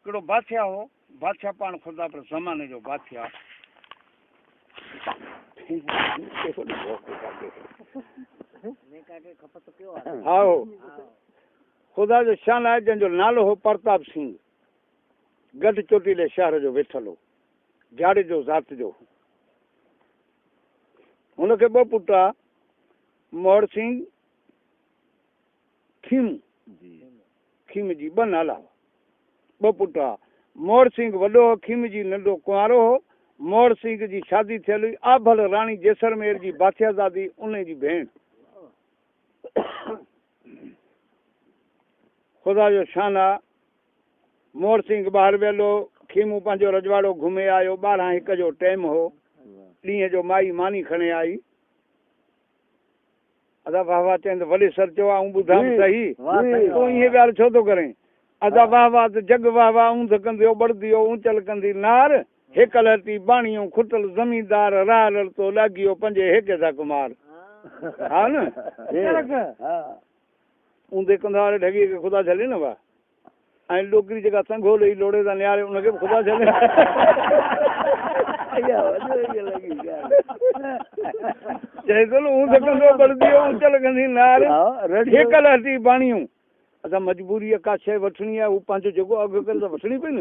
कड़ो बादशाह हो बादशाह पान खुदा पर जमाने जो बादशाह आओ खुदा जो शान है जंहिंजो नालो हो प्रताप सिंह गढ़ चोटीले शहर जो वेठल हो झाड़े जो ज़ात जो हुनखे ॿ पुट आहे मोहर सिंह खीम जी ॿ नाला ॿ पुट आहे मोहर सिंह वॾो हो खीम जी नंढो कुंवारो हो मोहर सिंह जी शादी थियल हुई आभल राणी जैसलमेर जी बादशाहज़ादी उन जी भेण खुदा जो शान आहे मोहर सिंह ॿाहिरि वियल हो खीमू पंहिंजो रजवाड़ो घुमे आयो 12:01 जो टाइम हो ॾींहं जो माई मानी खणे आई अदा वाह वाह चवंद वॾे सर चयो आऊं ॿुधां सही तूं ईअं ॻाल्हि छो थो करें अदा वाह वाह त जग वाह वाह ऊंध कंदियो ॿड़दियो ऊंचल कंदी नार हिक लटी बाणियूं खुटल ज़मींदार राह लड़तो लागियो पंजे हेके सा कुमार हा न ऊंधे कंधार ढगी के खुदा झले न वाह ऐं डोकरी जेका संघो लही लोड़े था नियारे उनखे बि खुदा झले चए थो न ऊंध कंदो ॿड़दियो ऊंचल कंदी नार हिक लटी बाणियूं असां मजबूरी का शइ वठणी आहे हू पंहिंजो जेको अघु करे त वठणी पई न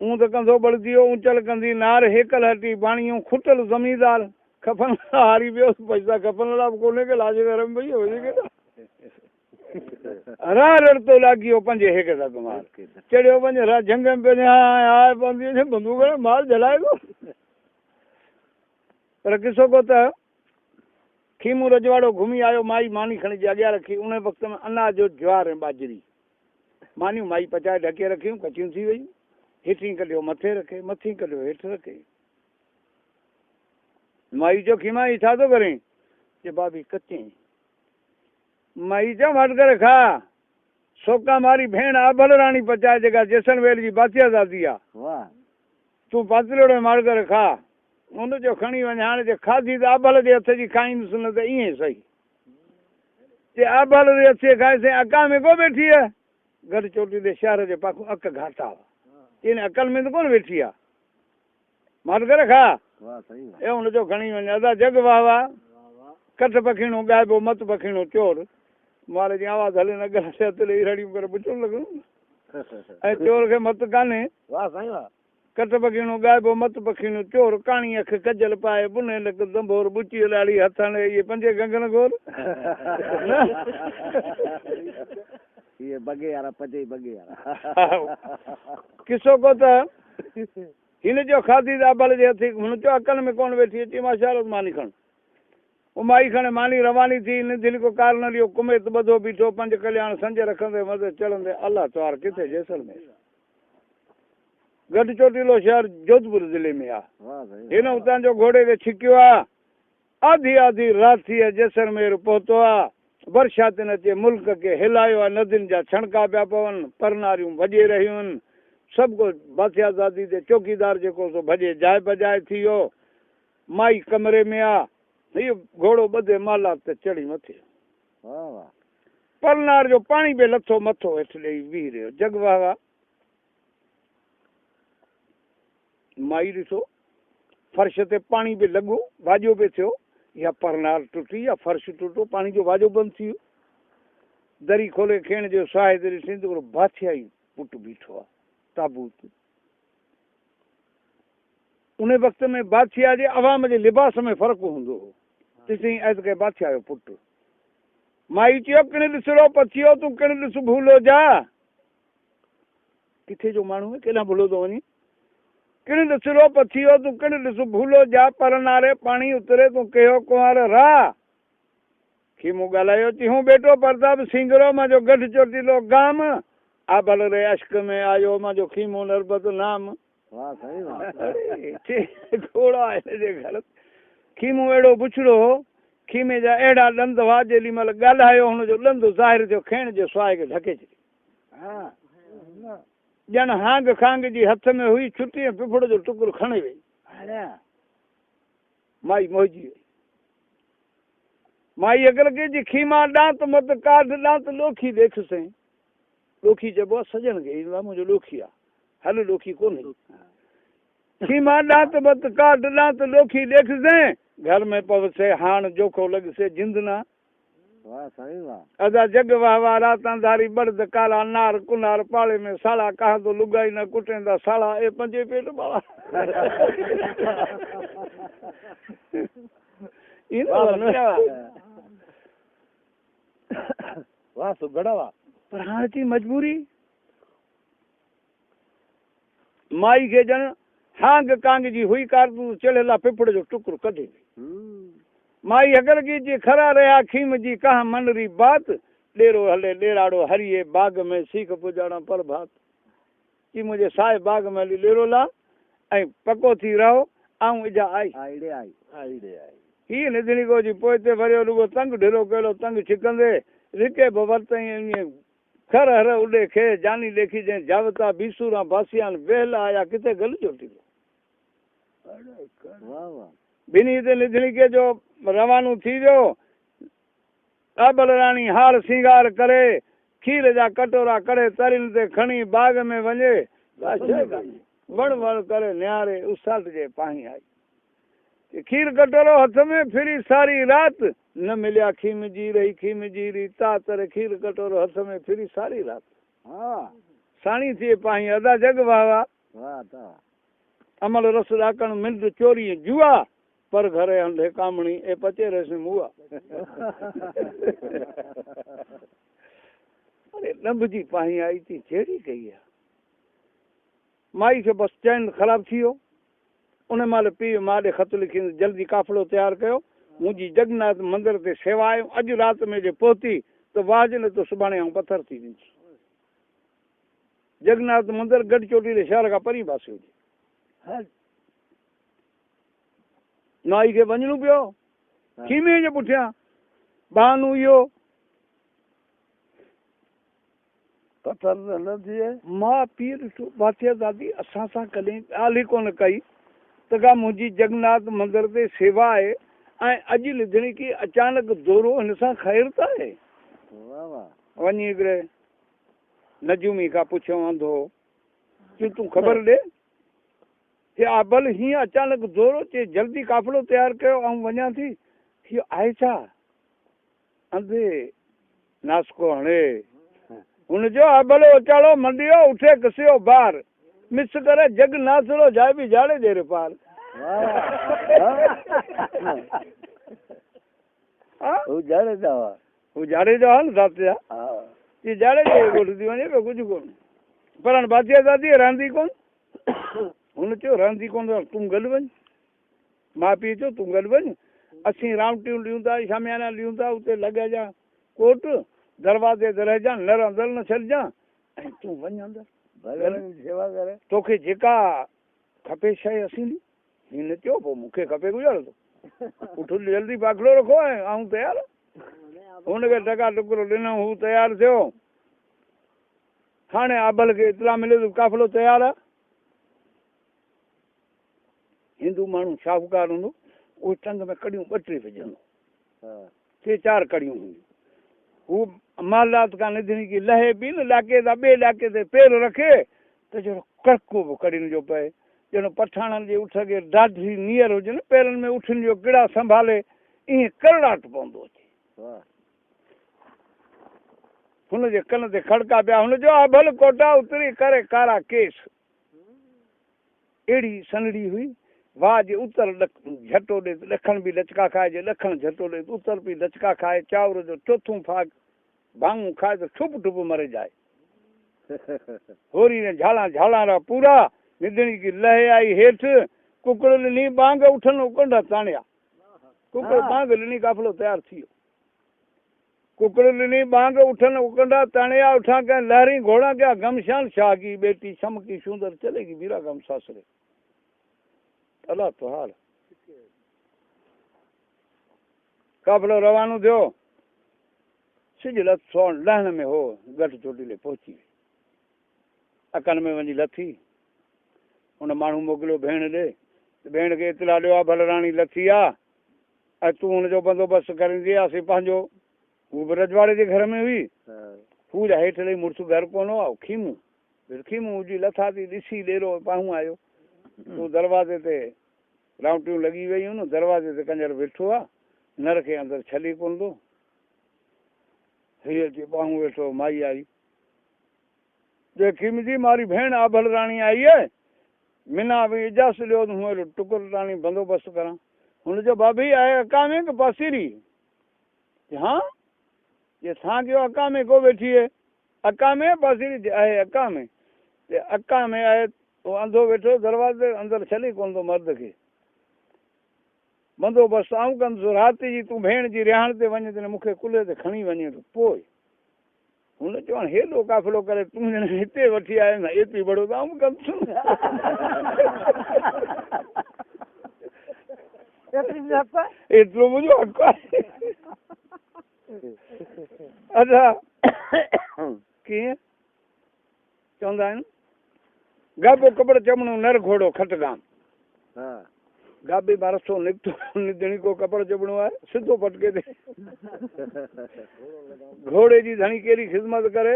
ऊंध कंदो ॿड़दियो ऊंचल कंदी नार हेकल हटी बाणियूं खुटल ज़मींदार खपनि हारी वियो पैसा खपनि वारा कोन्हे के लाज घर में भई वञे राह रड़तो लागियो पंजे हेके सा कुमार चढ़ियो वञे जंग में पंहिंजे हाय पवंदी बंदूक माल जलाए थो पर किसो को त खीमू रजवाड़ो घुमी आयो माई मानी खणी जे अॻियां रखी उन वक़्त में अनाज जो ज्वार ऐं बाजरी मानियूं माई पचाए ढके रखियूं कचियूं थी वयूं हेठीं कढियो मथे रखे मथीं कढियो हेठि रखे माई जो खीमा ही छा थो करें जे भाभी कचे माई चयो हट करे खा सोका मारी भेण आभल राणी पचाए जेका जैसलमेर जी बादशाहज़ादी आहे तूं पातलोड़े मार करे खा उन जो खणी वञ हाणे जे खाधी त आभल जे हथ जी खाईंदुसि न त ईअं सही जे आभल जे हथ जी खाएसीं अका में को वेठी आहे गढ़ चोटी जे शहर जे पाखो अक घाटा इन अकल में त कोन वेठी आहे मार करे खा ए हुनजो खणी वञ अदा जग वाह वाह कठ पखीणो ॻाइबो मत पखीणो चोर मारे जी आवाज़ हले न गले रड़ियूं करे पुछण लॻो ऐं चोर खे मत कान्हे वाह साईं वाह कठ पखीणो ॻाइबो मत पखीणो चोर काणी अख कजल पाए बुने लक दंभोर बुची लाड़ी हथण इहे पंजे गंगन गोर ये बगे यार पजे बगे यार किसो को त हिन जो खाधी दा बल जे थी हुन जो अकल में कोन वेठी अची माशाअल्लाह मानी खण ओ माई खणे मानी रवानी थी न दिल को कार न लियो कुमेत बधो बीठो पंज कल्याण संज रखंदे मदे चढ़ंदे अल्लाह त्वार किथे जैसलमेर गढ़ चोटीलो शहर जोधपुर जिले में आहे हिन उतां जो घोड़े ते छिकियो आहे आधी आधी रात थी आहे जैसलमेर पहुतो आहे बरसाति न अचे मुल्क खे हिलायो आहे नदियुनि जा छणका पिया पवनि परनारियूं भॼे रहियूं आहिनि सभु कुझु बादशाहज़ादी ते चौकीदार जेको सो भॼे जाए बजाए थी वियो माई कमरे में आहे इहो घोड़ो ॿधे माला ते चढ़ी मथे परनार जो पाणी बि लथो मथो हेठि ॾेई बीह रहियो जग वाह वाह माई ॾिसो फर्श ते पाणी बि लॻो वाॼो बि थियो या परनार टुटी या फर्श टुटो पाणी जो वाॼो बंदि थी वियो दरी खोले खेण जो साहे ते ॾिसी त हिकिड़ो बादशाह ई पुटु बीठो आहे ताबूत उन वक़्त में बादशाह जे अवाम जे लिबास में फ़र्क़ु हूंदो हो ॾिसी ऐं के बादशाह जो पुटु माई चयो किण ॾिसड़ो पथियो तूं किण ॾिस भूलो जा किथे जो माण्हू केॾां भुलो थो वञे किण ॾिसड़ो पथियो तूं किण ॾिस भूलो जा पर नारे पाणी उतरे तूं कयो कुंवार राह खीमू ॻाल्हायो तिहूं बेटो प्रताप सिंगरो मां जो गढ़ चोटीलो गाम आबल रे अश्क में आयो मां जो खीमू नरबत नाम घोड़ा जे घर खीमू अहिड़ो बुछड़ो खीमे जा अहिड़ा ॾंद हुआ जेॾी महिल ॻाल्हायो हुनजो ॾंद ज़ाहिर थियो खेण जे सुहाए खे ढके छॾी ॼण हांग खांग जी हथ में हुई छुटी ऐं पिफड़ जो टुकुर खणे वई माई मोहिजी वई माई अगरि कंहिंजी खीमा ॾांत मत काढ ॾांत ॾोखी देख सई ॾोखी चइबो आहे सजण खे, ईंदो मुंहिंजो ॾोखी आहे, हल ॾोखी कोन्हे। सीमा ॾांत बत काट ॾांत ॾोखी ॾेखिजांइ, घर में पवसे हाण जोखो लॻसे जिंदना। वाह साईं वाह। अदा जग वाह वाह रातां धारी बड़द काला नार कुनार पाले में साला कहा तो लुगाई न कुटेंदा साला ए पंजे पेट बाला। वाह सुगड़ा वाह। पर हाणे थी मजबूरी माई खे ॼण हांग कांग जी हुई कारतूस चढ़ियल पिपड़ जो टुकड़ो कढे माई अगर की जी खरा रहा खीम जी कहा मनरी बात डेरो हले डेराड़ो हरिये बाग में सीख पुजाणा पर भात की मुझे साए बाग में हली डेरो ला ऐं पको थी रहो आऊं इजा आई आईडे आई आईडे आई ही निधणी को जी पोइते भरियो रुगो तंग ढिरो कहिड़ो तंग छिकंदे रिके बवरत ईअं खर हर उॾे खे जानी लेखी जंहिं जावता बीसूरा बासियान वेहला आया किथे गल चोटी वाह वाह। बिनी ते निधणी के जो रवानो थी वियो आबल राणी हार सिंगार करे खीर जा कटोरा करे तरिन ते खणी बाग में वञे वण वण करे न्यारे उसाट जे पाही आई खीर कटोरो हथ में फिरी सारी रात न मिलिया खीम जी रही ता तर खीर कटोरो हथ में फिरी सारी रात। हाँ साणी थी पाही अदा जग वाह वाह वाह ता अमल रस डाकण मिंट चोरी जुआ पर घरे हंधे कामणी ए पचे रस मुआ। अरे नंब जी पाही आई थी जहिड़ी कई है माई खे बस चैन ख़राब थी वियो उन महिल पीउ मां ॾे ख़त लिखी जल्दी काफ़िलो तयारु कयो मुंहिंजी जगन्नाथ मंदिर ते सेवा आहे अॼु राति में जे पहुती त वाज न त सुभाणे आऊं पथर थी ॾींदुसि। जगन्नाथ मंदिर गढ़ चोटी शहर खां परी पासे हुजे नाई खे वञणो पियो खीमे जे पुठियां बहानो इहो पत्थर न थिए मां पीउ ॾिठो बातिया दादी असां सां कॾहिं ॻाल्हि ई कोन कई त का मुंहिंजी जगन्नाथ मंदिर ते सेवा आहे ऐं अॼु लिधणी की अचानक दौरो हिन सां ख़ैर त आहे। वाह वाह। वञी हिकिड़े नजूमी खां पुछियो अंधो कि तूं ख़बर ॾे कि आबल हीअं अचानक दौरो चए जल्दी काफ़िलो तयारु कयो ऐं वञा थी इहो आहे छा अंधे नासको हणे हुनजो अबलो उचालो मंडियो उठे कसियो बार मिस करे जग नासड़ो जाए भी जाड़े देर पार। उजाड़े जावा उजाड़े जावा न दातिया ये जाड़े जे गोठ दी वने कुछ कोन पर बातिया दादी रांदी कोन हुन चयो रांदी कोन तूं गल वञ मां पीउ चयो तूं गल वञ असीं रावटियूं ॾियूं था शामियाना ॾियूं था उते लॻे जा कोट दरवाजे ते रहिजां नर अंदर न छॾिजां ऐं तूं वञ अंदर सेवा करे तोखे जेका खपे शइ असीं ॾी हिन चयो पोइ मूंखे खपे गुज़ारो थो उठ जल्दी बाखड़ो रखो ऐं आऊं तयारु हुनखे टका टुकड़ो ॾिनो हू तयारु थियो हाणे आबल खे इतला मिले तो काफ़िलो तयारु आहे हिंदू माण्हू शाहूकार हूंदो उहे टंग में कड़ियूं 2-3 विझंदो 3-4 कड़ियूं हूंदियूं हू मालदात का निधनी की लहे बि न इलाइक़े था ॿिए इलाइक़े ते पेर रखे त जहिड़ो कड़को बि कड़ियुनि जो पए ॼणो पठाणनि जे उठ खे ॾाढी नियर हुजे न पेरनि में उठनि जो किड़ा संभाले ईअं करड़ाट पवंदो अचे हुनजे कन ते खड़का पिया हुनजो अभल कोटा उतरी करे कारा केस अहिड़ी सनड़ी हुई वाह जे उतर झटो ॾे ॾखण बि लचका खाए जे ॾखण झटो ॾे उतर बि लचका खाए चांवर जो चोथों फाग भाङूं खाए त ठुप ठुप मरे जाए होरी ने झाड़ा झाड़ा रहा पूरा निधणी की लहे आई हेठि कुकड़ ॾिनी बांग उठनि उकंडा ताणिया कुकड़ बांग ॾिनी काफ़िलो तयारु थी वियो कुकड़ ॾिनी बांग उठनि उकंडा ताणिया उठा के लहरी घोड़ा क्या गमशान शाह की बेटी चमकी सुंदर चलेगी मीरा गम सासरे अल्लाह तो हाल काफ़िलो रवानो थियो सिज लथ सोन लहण में हो गढ़ चोटीले पहुची अकन में वञी लथी हुन माण्हू मोकिलियो भेण ॾे भेण खे इतला ॾियो आहे बलराणी लथी आहे ऐं तूं हुनजो बंदोबस्तु करींदी असीं पंहिंजो हू बि रजवाड़े जे घर में हुई पूजा हेठ लही मुड़स घर कोन आओ खीमू खीमू जी लथा थी ॾिसी ॾेरो पाहूं आयो तूं दरवाज़े ते राउटियूं लॻी वयूं न दरवाज़े ते कंजर वेठो आहे नर खे अंदरि छॾी कोन थो हीअ अची पाहूं वेठो माई आई जे खीम जी मारी भेण आभल राणी आई है मिना भी इजाज़त ॾियो त हूअं टुकुर राणी बंदोबस्त करां हुनजो भाभी आहे अका में कि पासीरी हाँ ये था क्यों अक्का में को बैठी है अक्का में पासीरी आहे अक्का में ते अक्का में आहे वो अंधो बैठो दरवाजे अंदर छली कोन थो मर्द खे बंदोबस्त आऊं कंदुसि राति जी तूं भेण जी रिहाण ते वञे त मूंखे कुल्हे ते खणी वञे थो पोइ हुन चवण हेॾो काफ़िलो करे तूं ॼण हिते वठी आयो न एतिरी बड़ो त आऊं कंदुसि एतिरो मुंहिंजो हक़ आहे अच्छा कीअं चवंदा आहिनि गाबो कपड़ चमणो नर घोड़ो खटगाम गाबे मां रस्तो निकितो धणी को कपड़ चबणो आहे सिधो पटके ते घोड़े जी धणी कहिड़ी ख़िदमत करे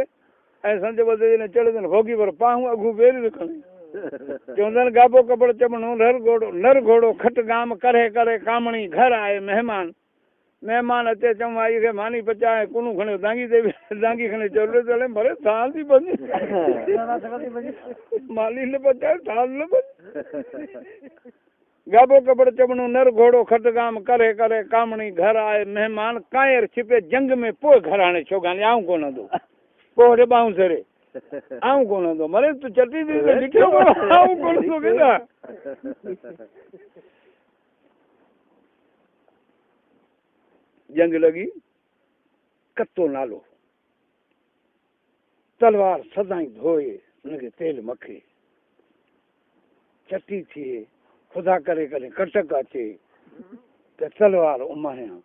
ऐं संज बदे ने चढ़े अथनि भोगी पर पाहूं अघू बेरी रखनि चवंदा आहिनि गाबो कपड़ चबणो नर घोड़ो खटगाम करे करे कामणी घर आए महिमान अचे चऊं आई खे मानी पचाए कुनू खणे दांगी ते दांगी खणे चोले चले मरे थाल थी बनी माली ने पचाए थाल न बनी गाबो कपड़ चबणो नर घोड़ो खटगाम करे करे कामणी घर आए मेहमान कायर छिपे जंग में पोइ घर आणे छोगाने आऊं कोन हंदो पोइ वॾे ॿाहूं सरे आऊं कोन हंदो मरे तूं चटी थी ॾिठो कोन आऊं कोन थो केॾा जंग लॻी कतो नालो तलवार सदाई धोए हुनखे तेल मखे चटी थिए खुदा करे करे कटक अचे त तलवार उमाया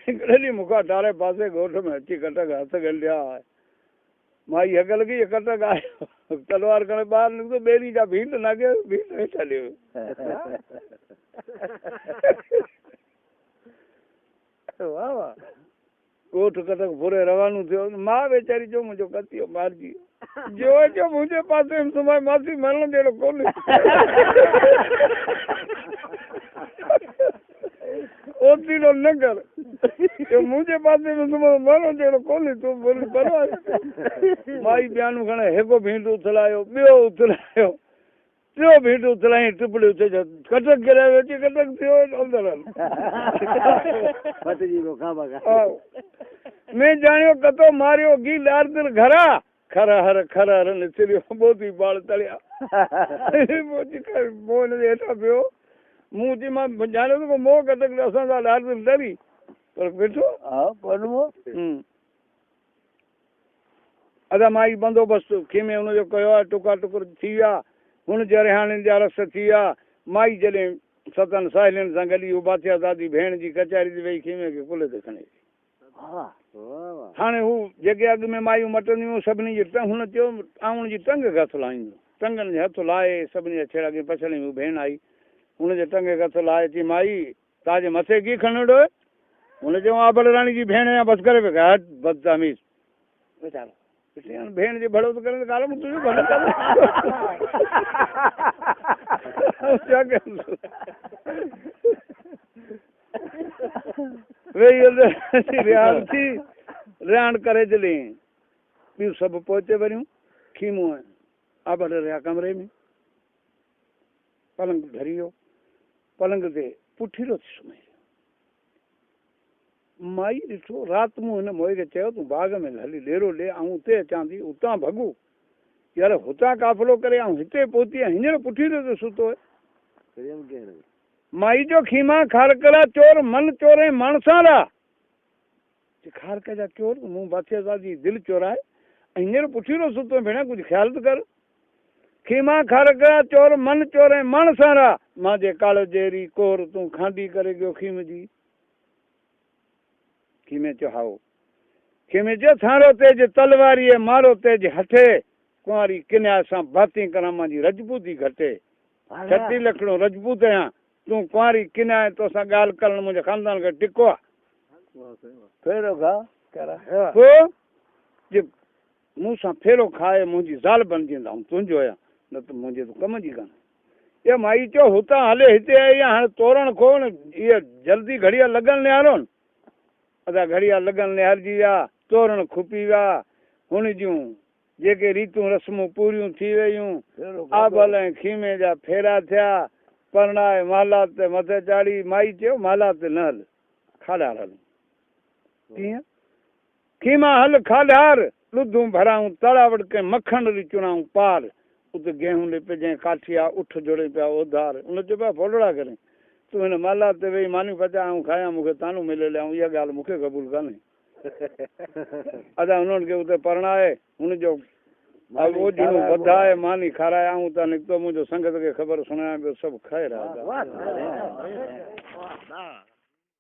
हिकिड़े ॾींहुं मूंखां डारे पासे ॻोठ में अची कटक हथ गंढिया माई हक लॻी कटक आयो तलवार खणे ॿाहिरि निकितो ॿेड़ी जा भीट नागे भीट हेठि हलियो वाह वाह ॻोठ कटक भुरे रवानो थियो मां वेचारी जो मुंहिंजो कतियो मारिजी जो मुंहिंजे पासे सुभाणे मासी मरण जहिड़ो कोन्हे ओतिरो न कर मुंहिंजे पासे में सुभाणे मरण जहिड़ो कोन्हे तूं परवाह माई बयानु खणे हिकु भींड उथलायो ॿियो उथलायो टियों भींड उथलाई टिपड़ियूं थिए कटक गिरायो अची कटक थियो मैं जानियो कतो मारियो गी ॾार दिल घरा खर हर निसिरियो ॿोधी बाल तलिया मोह हिनजे हेठां पियो मूं चई मां जानियो त मोह कटक असां सां ॾार दिल डरी पर वेठो अदा माई बंदोबस्तु खीमे हुनजो कयो आहे टुका टुकुर थी विया हुन जे रिहाणियुनि जा रस थी विया माई जॾहिं सतनि साहेलियुनि सां गॾी उबाथिया दादी भेण जी कचहरी ते वेही खीमे खे कुल्हे ते खणे हाणे हू जेके अॻु में मायूं मटंदियूं सभिनी जी हुन चयो आउण जी टंग खे हथु लाईंदो टंगनि जे हथु लाहे सभिनी जा छेड़ा खे पछड़ी हू भेण आई हुनजे टंग खे हथु लाहे चई माई तव्हांजे मथे की खणियो हुन चयो आबल राणी जी भेण या बसि करे पियो हट बदतमीज़ वीचारो भेण जे भड़ो तो करे काल तुझे भड़ो रिहाण करे जली ॿियूं सभु पहुचे वरियूं खीमूं आबल रहिया कमरे में पलंग धरी वियो पलंग ते पुठीरो थी सुम्ही माई ॾिठो राति मूं हिन मोए खे चयो तूं बाग़ में हली ॾेरो ॾे ऐं उते अचां थी उतां भॻू यार हुतां काफ़िलो करे ऐं हिते पहुती आहियां हींअर पुठीरो ते सुतो आहे माई जो खीमा खारकला चोर मन चोरे माणसाला खारक जा चोर मूं बादशाह जी दिलि चोराए ऐं हींअर पुठीरो सुतो भेण कुझु ख़्यालु त कर खीमा खारकला चोर मन चोरे माणसाला मां जे काल जहिड़ी कोर तूं खांडी करे गयो खीम जी खीमे चयो हाओ खीमे चयो थारो तेज तलवारी मारो तेज हथे कुंवारी किन्या सां बाती करा मुंहिंजी रजपूती घटे 36 लखणो रजपूत आहियां तूं कुंवारी किन्या तोसां ॻाल्हि करणु मुंहिंजे ख़ानदान खे टिको आहे मूंसां फेरो खाए मुंहिंजी ज़ाल बणिजंदा तुंहिंजो आहियां न त मुंहिंजे तूं कम जी कान ये माई चयो हुतां हले हिते आई हाणे तोरण खोल इहे जल्दी घड़िया लॻण निहारो न अदा घड़िया लॻण निहारजी विया तोरण खुपी विया हुन जूं जेके रीतूं रस्मूं पूरियूं थी वयूं आबल ऐं खीमे जा फेरा थिया परणाए माला ते मथे चाढ़ी माई चयो माला ते न हल खाॾार हल कीअं खीमा हल खाॾार ॾुधूं भराऊं तड़ा वड़के मखण री चुणाऊं पार उते गेहूं लिपजांइ काठिया उठ जोड़े पिया उधार उन चयो पिया फोड़ड़ा करे तूं हिन माला ते वेही मानी पचा ऐं खायां मूंखे तानू मिले लिया इहा ॻाल्हि मूंखे क़बूल कान्हे अदा हुननि खे उते परणाए हुनजो ओजड़ूं वधाए मानी खाराए आऊं त निकितो मुंहिंजो संगत खे ख़बर सुणायां पियो सभु ख़ैरु आहे